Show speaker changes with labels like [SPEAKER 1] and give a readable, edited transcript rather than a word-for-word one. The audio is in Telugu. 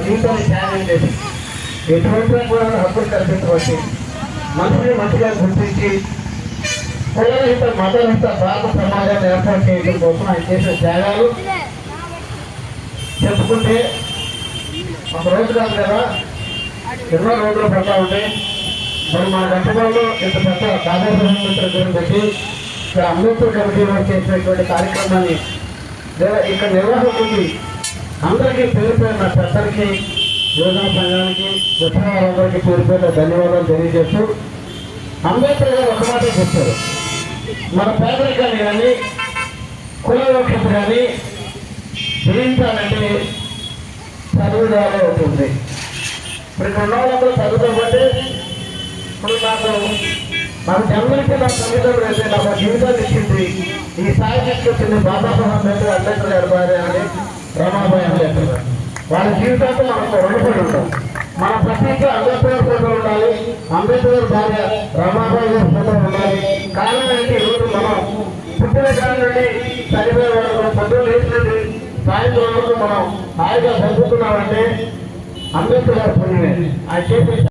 [SPEAKER 1] జీవితాన్ని త్యాగం చేసి ఎటువంటి కూడా హక్కులు కల్పించవచ్చు. మనిషిని మంచిగా గుర్తించి కులరహిత మతరహిత భారత సమాజాన్ని ఏర్పాటు చేయడం కోసం ఆయన చేసిన త్యాగాలు చెప్పుకుంటే ఒక రోజు కాదు కదా, ఎన్నో రోజులు పడతా ఉంటాయి. మరి మన గంటలో ఇంత పెద్ద కార్యక్రమం పెట్టి ఇక్కడ అంబేద్కర్ కమిటీ వారు చేసినటువంటి కార్యక్రమాన్ని ఇక్కడ నిర్వాహకులకి అందరికీ పేరు పేరున పెద్దలకి, యోజన సంఘానికి, ఉత్సవాలందరికీ పేరు పేరున ధన్యవాదాలు తెలియజేస్తూ, అంబేద్కర్ గారు ఒక మాట చెప్పారు, మన పేదరికాన్ని కానీ కుల వివక్షత కానీ జయించాలంటే చదువుదాలే అవుతుంది. ఇప్పుడు ఇక్కడ ఉన్న వాళ్ళందరూ చదువుకోబట్టి ఇప్పుడు నాకు జన్మనికి నా తల్లిదండ్రులు అయితే నాకు జీవితాన్ని ఇచ్చింది, ఈ స్థాయి తీసుకొచ్చింది బాబాసాహెబ్ అంబేద్కర్ గారి భార్య అని రమాబాయి అంబేద్కర్ గారు. వాళ్ళ జీవితాంతో మనకు రుణపడి ఉంటాం. మన ప్రతి అంబేద్కర్ ఫోటో ఉండాలి, అంబేద్కర్ భార్య రమాబాయి గారి ఫోటో ఉండాలి. కారణం ఏంటి, ఈరోజు మనం పుట్టిన కాలం నుండి చనిపోయే వరకు పొద్దున్న లేచినది సాయంత్రం వరకు మనం హాయిగా చదువుతున్నామంటే అంబేద్కర్ గారి పుణ్యమే. ఆయన చేసే